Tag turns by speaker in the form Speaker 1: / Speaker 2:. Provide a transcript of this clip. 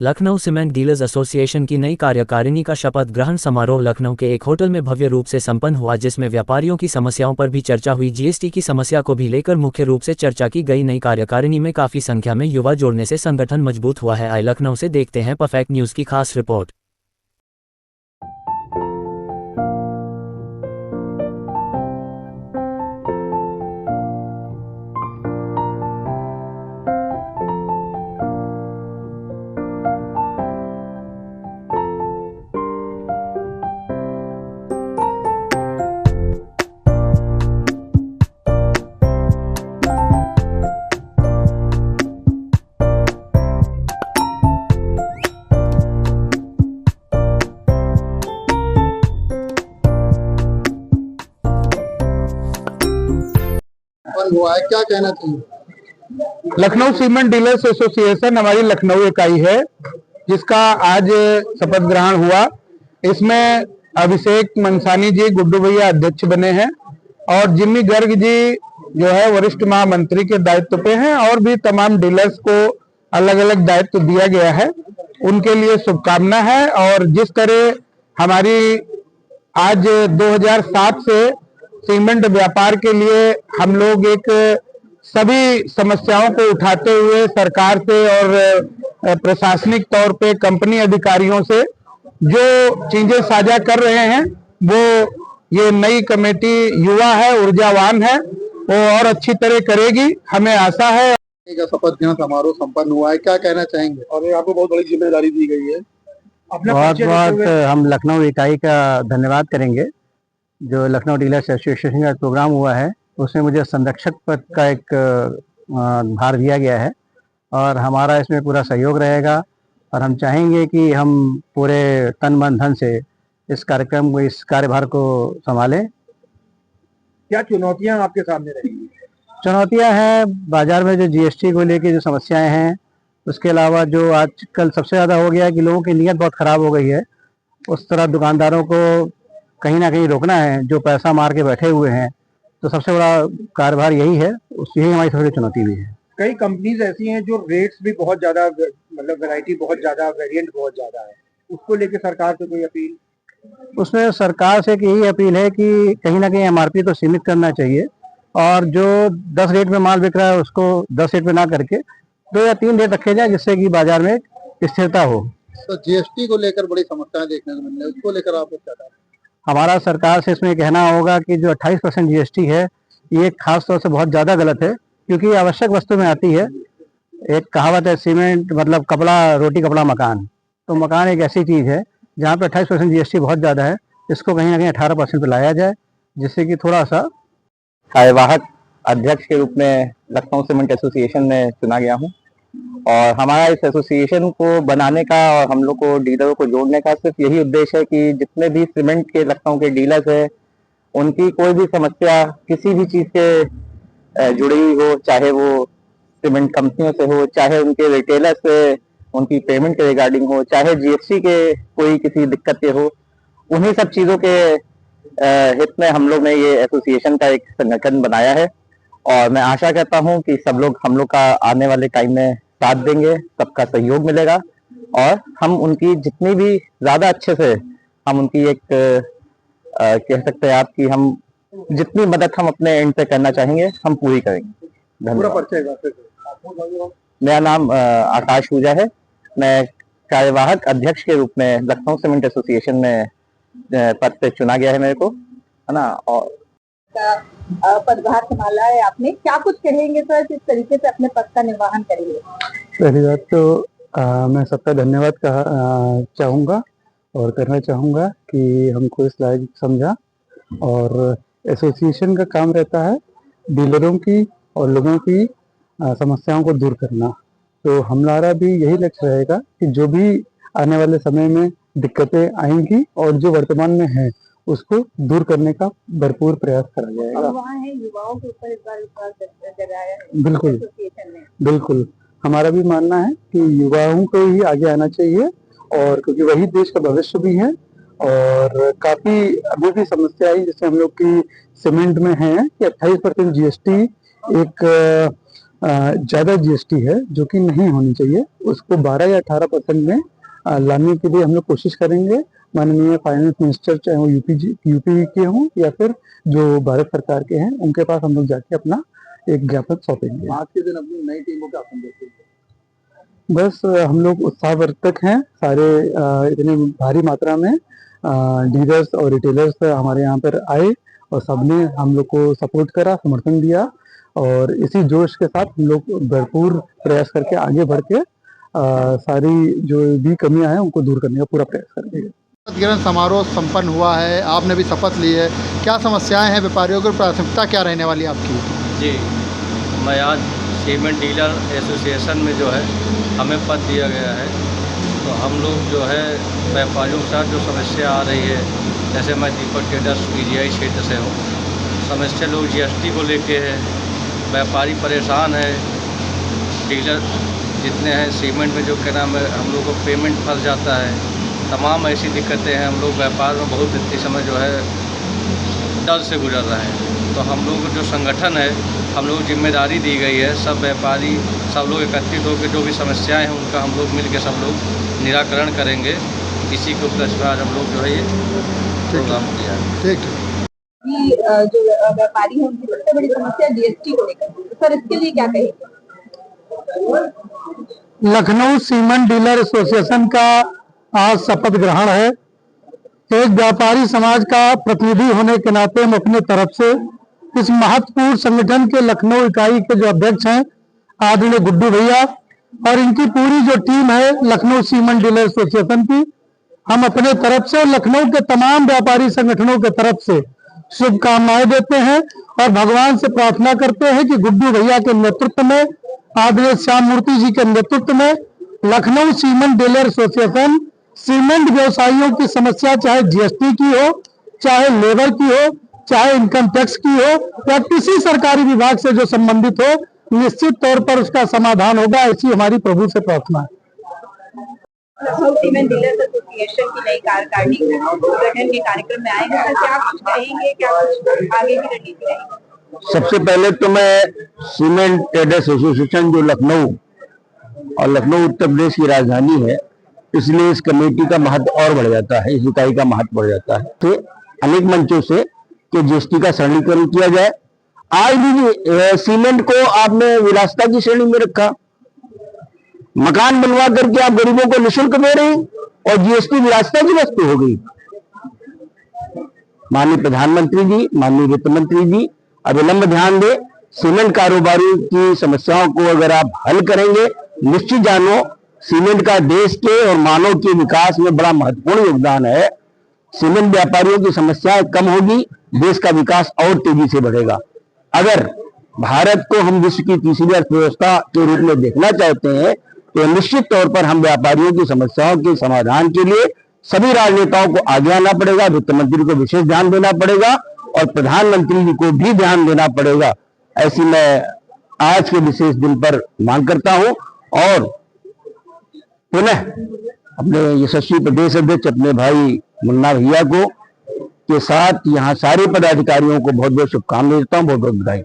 Speaker 1: Lucknow cement dealers association की नई कार्यकारिणी का शपथ ग्रहण समारोह लखनऊ के एक होटल में भव्य रूप से संपन्न हुआ, जिसमें व्यापारियों की समस्याओं पर भी चर्चा हुई। जीएसटी की समस्या को भी लेकर मुख्य रूप से चर्चा की गई। नई कार्यकारिणी में काफी संख्या में युवा जोड़ने से संगठन मजबूत हुआ है। आए लखनऊ से देखते हैं परफेक्ट न्यूज की खास रिपोर्ट।
Speaker 2: हुआ है, क्या कहना चाहिए?
Speaker 3: लखनऊ सीमेंट डीलर्स एसोसिएशन हमारी लखनऊ इकाई है, जिसका आज शपथ ग्रहण हुआ। इसमें अभिषेक मनसानी जी गुड्डू भैया अध्यक्ष बने हैं और जिम्मी गर्ग जी जो है वरिष्ठ महामंत्री के दायित्व पे हैं, और भी तमाम डीलर्स को अलग अलग दायित्व दिया गया है। उनके लिए शुभकामना है। और जिस तरह हमारी आज 2007 से सीमेंट व्यापार के लिए हम लोग एक सभी समस्याओं को उठाते हुए सरकार से और प्रशासनिक तौर पे कंपनी अधिकारियों से जो चीजें साझा कर रहे हैं, वो ये नई कमेटी युवा है, ऊर्जावान है, वो और अच्छी तरह करेगी, हमें आशा है।
Speaker 2: शपथ ग्रहण समारोह संपन्न हुआ है, क्या कहना चाहेंगे? और आपको बहुत बड़ी जिम्मेदारी दी गई है।
Speaker 3: बहुत बहुत हम लखनऊ इकाई का धन्यवाद करेंगे। जो लखनऊ डीलर्स एसोसिएशन का प्रोग्राम हुआ है, उसमें मुझे संरक्षक पद का एक भार दिया गया है और हमारा इसमें पूरा सहयोग रहेगा। और हम चाहेंगे कि हम पूरे तन मन धन से इस कार्यक्रम को, इस कार्यभार को संभालें।
Speaker 2: क्या चुनौतियां आपके सामने रहेंगी?
Speaker 3: चुनौतियां हैं बाजार में जो जीएसटी को लेके जो समस्याएं हैं, उसके अलावा जो आजकल सबसे ज़्यादा हो गया है कि लोगों की नीयत बहुत ख़राब हो गई है। उस तरह दुकानदारों को कहीं ना कहीं रोकना है जो पैसा मार के बैठे हुए हैं। तो सबसे बड़ा कार्यभार यही है, यही हमारी सबसे बड़ी चुनौती भी है।
Speaker 2: कई कंपनीज ऐसी हैं जो रेट्स भी बहुत ज्यादा, मतलब वैरायटी बहुत ज्यादा, वेरिएंट बहुत ज्यादा है, उसको लेके सरकार से कोई अपील?
Speaker 3: उसमें सरकार से यही अपील है कि कहीं ना कहीं एमआरपी को सीमित करना चाहिए और जो 10 रेट में माल बिक रहा है उसको 10 रेट में ना करके 2 या 3 रेट रखे जाए, जिससे कि बाजार में स्थिरता हो।
Speaker 2: तो जीएसटी को लेकर बड़ी समस्याएं देखने को मिल रही है, उसको लेकर आप क्या कहें?
Speaker 3: हमारा सरकार से इसमें कहना होगा कि जो 28% जीएसटी है, ये खास तौर से बहुत ज़्यादा गलत है, क्योंकि आवश्यक वस्तु में आती है। एक कहावत है, सीमेंट मतलब कपड़ा, रोटी कपड़ा मकान। तो मकान एक ऐसी चीज़ है जहाँ पे 28% जीएसटी बहुत ज़्यादा है। इसको कहीं ना कहीं 18% पे लाया जाए, जिससे कि थोड़ा सा।
Speaker 4: कार्यवाहक अध्यक्ष के रूप में लखनऊ सीमेंट एसोसिएशन में चुना गया हूँ और हमारा इस एसोसिएशन को बनाने का और हम लोग को डीलरों को जोड़ने का सिर्फ यही उद्देश्य है कि जितने भी सीमेंट के लखनऊ के डीलर्स हैं, उनकी कोई भी समस्या किसी भी चीज़ से जुड़ी हुई हो, चाहे वो सीमेंट कंपनियों से हो, चाहे उनके रिटेलर से उनकी पेमेंट के रिगार्डिंग हो, चाहे जीएसटी के कोई किसी दिक्कत के हो, उन्हीं सब चीज़ों के हित में हम लोग ने ये एसोसिएशन का एक संगठन बनाया है। और मैं आशा करता हूं कि सब लोग हम लोग का आने वाले टाइम में साथ देंगे, सबका सहयोग मिलेगा और हम उनकी जितनी भी ज्यादा अच्छे से हम उनकी एक कह सकते हैं आप कि हम जितनी मदद हम अपने एंड से करना चाहेंगे, हम पूरी करेंगे। धन्यवाद। मेरा नाम आकाश पूजा है। मैं कार्यवाहक अध्यक्ष के रूप में लखनऊ सीमेंट एसोसिएशन में पद पे चुना गया है मेरे को, है ना। और
Speaker 5: पदभार संभाला है आपने, क्या कुछ कहेंगे सर, किस तरीके से अपने पद का निर्वहन करेंगे?
Speaker 3: पहली बात तो मैं सबका धन्यवाद चाहूँगा और करना चाहूँगा कि हमको इस लायक समझा। और एसोसिएशन का काम रहता है डीलरों की और लोगों की समस्याओं को दूर करना। तो हमारा भी यही लक्ष्य रहेगा कि जो भी आने वाले समय में दिक्कतें आएंगी और जो वर्तमान में है, उसको दूर करने का भरपूर प्रयास करा जाएगा।
Speaker 5: युवाओं के ऊपर इस बार विश्वास जगाया है
Speaker 3: बिल्कुल
Speaker 5: एसोसिएशन ने।
Speaker 3: बिल्कुल, हमारा भी मानना है कि युवाओं को ही आगे आना चाहिए, और क्योंकि वही देश का भविष्य भी है। और काफी अभी भी समस्या है जैसे हम लोग की सीमेंट में है कि 28% जीएसटी एक ज़्यादा जीएसटी है जो कि नहीं होनी चाहिए, उसको 12 या 18% में लाने के लिए हम लोग कोशिश करेंगे। माननीय फाइनेंस मिनिस्टर चाहे वो यूपी के हों या फिर जो भारत सरकार के हैं, उनके पास हम लोग जाके अपना एक ज्ञापन सौंपेंगे।
Speaker 2: आज के दिन अपनी नई टीम को क्या संदेश देंगे?
Speaker 3: बस हम लोग उत्साहवर्धक हैं, सारे इतने भारी मात्रा में डीलर्स और रिटेलर्स हमारे यहाँ पर आए और सबने हम लोग को सपोर्ट करा, समर्थन दिया और इसी जोश के साथ हम लोग भरपूर प्रयास करके आगे बढ़ के सारी जो भी कमियां हैं उनको दूर करने का पूरा प्रयास करेंगे।
Speaker 2: शपथ ग्रहण समारोह संपन्न हुआ है, आपने भी शपथ ली है, क्या समस्याएं हैं? व्यापारियों की प्राथमिकता क्या रहने वाली है आपकी?
Speaker 6: जी, मैं आज सीमेंट डीलर एसोसिएशन में जो है हमें पद दिया गया है, तो हम लोग जो है व्यापारियों के साथ जो समस्या आ रही है, जैसे मैं दीपक ट्रेडर्स पीजीआई क्षेत्र से हूँ, समस्या लोग जीएसटी को लेके है, व्यापारी परेशान है, डीलर जितने हैं सीमेंट में जो क्या नाम है हम लोग को पेमेंट फंस जाता है, तमाम ऐसी दिक्कतें हैं। हम लोग व्यापार में बहुत इस समय जो है डर से गुजर रहे हैं, तो हम लोग जो संगठन है, हम लोग जिम्मेदारी दी गई है, सब व्यापारी सब लोग एकत्रित होकर जो भी समस्याएं हैं उनका हम लोग मिल के सब लोग निराकरण करेंगे। इसी के उपलक्ष्य में आज हम लोग जो है ये प्रोग्राम किया है।
Speaker 2: ठीक है।
Speaker 5: जो व्यापारी हैं उनकी सबसे बड़ी समस्या जीएसटी को लेकर, तो सर इसके लिए क्या कहेंगे?
Speaker 3: लखनऊ सीमेंट डीलर एसोसिएशन का आज शपथ ग्रहण है। एक व्यापारी समाज का प्रतिनिधि होने के नाते हम अपने तरफ से इस महत्वपूर्ण संगठन के लखनऊ इकाई के जो अध्यक्ष हैं आदरणीय गुड्डू भैया और इनकी पूरी जो टीम है लखनऊ सीमेंट डीलर एसोसिएशन की, हम अपने तरफ से और लखनऊ के तमाम व्यापारी संगठनों के तरफ से शुभकामनाएं देते हैं और भगवान से प्रार्थना करते हैं कि गुड्डू भैया के नेतृत्व में, आदरणीय श्याम मूर्ति जी के नेतृत्व में Lucknow cement dealer association cement व्यवसायियों की समस्या चाहे जीएसटी की हो, चाहे लेबर की हो, चाहे इनकम टैक्स की हो या किसी सरकारी विभाग से जो संबंधित हो, निश्चित तौर पर उसका समाधान होगा, ऐसी हमारी प्रभु से प्रार्थना है।
Speaker 5: लखनऊ सीमेंट डीलर्स एसोसिएशन की नई कार्यकारिणी गठन के कार्यक्रम में आएंगे, तो क्या कुछ कहेंगे, क्या कुछ आगे की रणनीति रहेगी?
Speaker 7: सबसे पहले तो मैं सीमेंट ट्रेडर्स एसोसिएशन जो लखनऊ और लखनऊ उत्तर प्रदेश की राजधानी है, इसलिए इस कमेटी का महत्व और बढ़ जाता है, इस इकाई का महत्व बढ़ जाता है। तो अनेक मंचों से कि जीएसटी का सरलीकरण किया जाए। आज भी सीमेंट को आपने विलासिता की श्रेणी में रखा, मकान बनवा करके आप गरीबों को निःशुल्क दे रहे हैं और जीएसटी विलासिता की वस्तु हो गई। माननीय प्रधानमंत्री जी, माननीय वित्त मंत्री जी अविलंब ध्यान दें। सीमेंट कारोबारी की समस्याओं को अगर आप हल करेंगे, निश्चित जानो सीमेंट का देश के और मानव के विकास में बड़ा महत्वपूर्ण योगदान है। सीमेंट व्यापारियों की समस्याएं कम होगी, देश का विकास और तेजी से बढ़ेगा। अगर भारत को हम विश्व की तीसरी अर्थव्यवस्था के रूप में देखना चाहते हैं, तो निश्चित तौर पर हम व्यापारियों की समस्याओं के समाधान के लिए सभी राजनेताओं को आगे आना पड़ेगा, वित्त मंत्री को विशेष ध्यान देना पड़ेगा और प्रधानमंत्री जी को भी ध्यान देना पड़ेगा। ऐसी मैं आज के विशेष दिन पर मांग करता हूं और पुनः अपने यशस्वी प्रदेश अध्यक्ष अपने भाई मुन्ना भैया को के साथ यहाँ सारे पदाधिकारियों को बहुत बहुत शुभकामनाएं देता हूँ, बहुत बहुत बधाई।